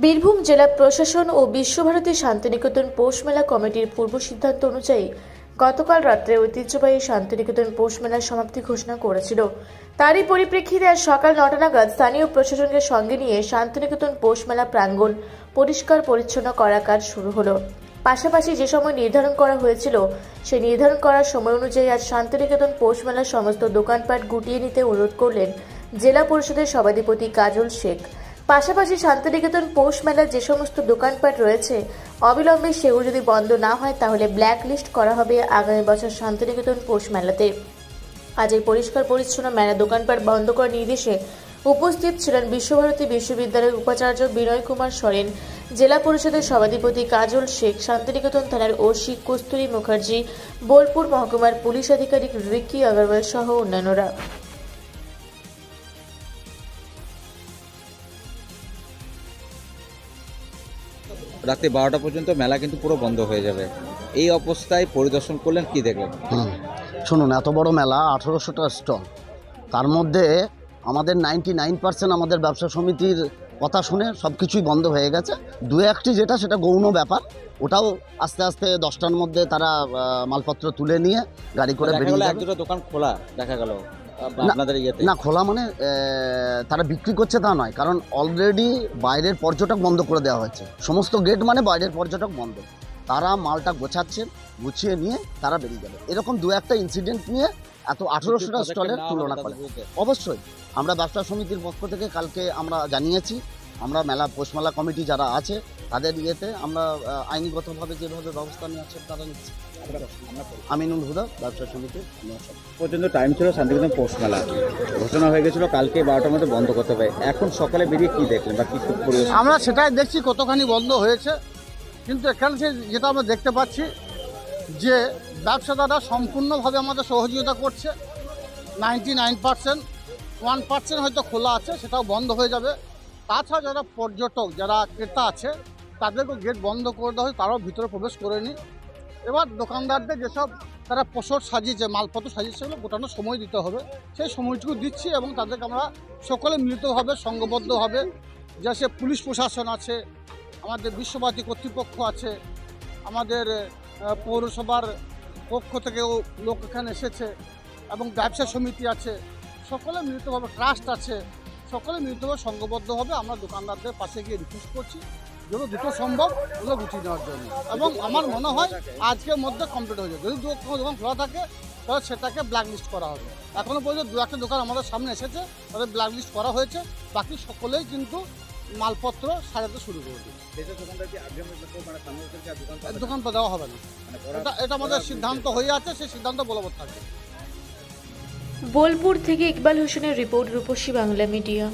বীরভূম জেলা প্রশাসন ও বিশ্বভারতী শান্তিনিকেতন পৌষ মেলা কমিটির পূর্ব সিদ্ধান্ত অনুযায়ী গতকাল রাত্রে ঐতিহ্যবাহী শান্তিনিকেতন পৌষ মেলার সমাপ্তি ঘোষণা করেছিল। তারই পরিপ্রেক্ষিতে আজ সকাল ৯টা নাগাদ স্থানীয় প্রশাসনকে সঙ্গে নিয়ে শান্তিনিকেতন পৌষ মেলা প্রাঙ্গণ পরিষ্কার পরিচ্ছন্ন করার কাজ শুরু হলো। পাশাপাশি যে সময় নির্ধারণ করা হয়েছিল সেই নির্ধারণ করার সময় অনুযায়ী আজ শান্তিনিকেতন পৌষ মেলার সমস্ত দোকানপাট গুটিয়ে নিতে অনুরোধ করলেন জেলা পরিষদের সভাধিপতি কাজল শেখ। পাশাপাশি শান্তিনিকেতন পৌষ মেলার যে সমস্ত দোকানপাট রয়েছে অবিলম্বে সেগুলো যদি বন্ধ না হয় তাহলে ব্ল্যাক লিস্ট করা হবে আগামী বছর শান্তিনিকেতন পৌষ মেলাতে। আজ এই পরিষ্কার পরিচ্ছন্ন মেলা দোকানপাট বন্ধ করার নির্দেশে উপস্থিত ছিলেন বিশ্বভারতী বিশ্ববিদ্যালয়ের উপাচার্য বিনয় কুমার সরেন, জেলা পরিষদের সভাধিপতি কাজল শেখ, শান্তিনিকেতন থানার ওসি কস্তুরী মুখার্জি, বোলপুর মহকুমার পুলিশ আধিকারিক রিকি আগরওয়াল সহ অন্যান্যরা। রাতে 12টা পর্যন্ত মেলা কিন্তু পুরো বন্ধ হয়ে যাবে। এই অবস্থায় পরিদর্শন করলেন, কি দেখলেন? শুনুন, এত বড় মেলা, 1800টা স্টল, তার মধ্যে আমাদের 99% আমাদের ব্যবসা সমিতির কথা শুনে সব কিছুই বন্ধ হয়ে গেছে। দু একটি যেটা সেটা গৌণ ব্যাপার, ওটাও আস্তে আস্তে 10টার মধ্যে তারা মালপত্র তুলে নিয়ে গাড়ি করে বেরিয়ে যাবে। দুটো দোকান খোলা দেখা গেল আপনাদের ইয়েতে? না, খোলা মানে তারা বিক্রি করছে তা নয়, কারণ অলরেডি বাইরের পর্যটক বন্ধ করে দেওয়া হয়েছে। সমস্ত গেট মানে বাইরের পর্যটক বন্ধ, তারা মালটা গোছাচ্ছেন, গুছিয়ে নিয়ে তারা বেরিয়ে যাবে। এরকম দু একটা ইনসিডেন্ট নিয়ে এত 1800টা স্টলের তুলনা করে। অবশ্যই আমরা ব্যবসা সমিতির পক্ষ থেকে কালকে আমরা জানিয়েছি, আমরা মেলা পৌষ মেলা কমিটি যারা আছে তাদের ইয়েতে আমরা আইনগতভাবে যেভাবে ব্যবস্থা নিয়ে আছে তারা নিচ্ছে। আমিনুল হুদা, ব্যবসা সমিতির পর্যন্ত টাইম ছিল শান্তিনিকেতন পৌষ মেলা, ঘোষণা হয়ে গেছিল কালকে 12টার মধ্যে বন্ধ করতে হবে। এখন সকালে বেরিয়ে কি দেখলেন বা কি পরিবেশ? আমরা সেটাই দেখছি কতখানি বন্ধ হয়েছে, কিন্তু এখানে যেটা আমরা দেখতে পাচ্ছি যে ব্যবসাদাররা সম্পূর্ণভাবে আমাদের সহযোগিতা করছে। 99%, 1% হয়তো খোলা আছে, সেটাও বন্ধ হয়ে যাবে। তাছাড়া যারা পর্যটক, যারা ক্রেতা আছে তাদেরকেও গেট বন্ধ করে দেওয়া হয়, তারাও ভিতরে প্রবেশ করেনি। এবার দোকানদারদের যেসব তারা পোশাক সাজিয়েছে, মালপত্র সাজিয়েছে, সেগুলো গোটানোর সময় দিতে হবে, সেই সময়টুকু দিচ্ছি। এবং তাদেরকে আমরা সকলে মিলিতভাবে সংঘবদ্ধভাবে, যা সে পুলিশ প্রশাসন আছে, আমাদের বিশ্বভারতী কর্তৃপক্ষ আছে, আমাদের পৌরসভার পক্ষ থেকেও লোক এখানে এসেছে, এবং ব্যবসা সমিতি আছে, সকলে মিলিতভাবে ট্রাস্ট আছে, সকলে মিলিতভাবে সংঘবদ্ধভাবে আমরা দোকানদারদের পাশে গিয়ে রিকোয়েস্ট করছি যেন দ্রুত সম্ভব ওগুলো গুছিয়ে নেওয়ার জন্য। এবং আমার মনে হয় আজকের মধ্যে কমপ্লিট হয়ে যাবে। যদি কোনো দোকান খোলা থাকে তাহলে সেটাকে ব্ল্যাক লিস্ট করা হবে। এখনও পর্যন্ত দু একটা দোকান আমাদের সামনে এসেছে, তাদের ব্ল্যাক লিস্ট করা হয়েছে, বাকি সকলেই কিন্তু মালপত্র সাজাতে শুরু করে দিয়েছে। দোকান তো দেওয়া হবে না, এটা আমাদের সিদ্ধান্ত হয়ে আছে, সেই সিদ্ধান্ত বলবৎ থাকবে। বোলপুর থেকে ইকবাল হোসেনের রিপোর্ট, রূপসী বাংলা মিডিয়া।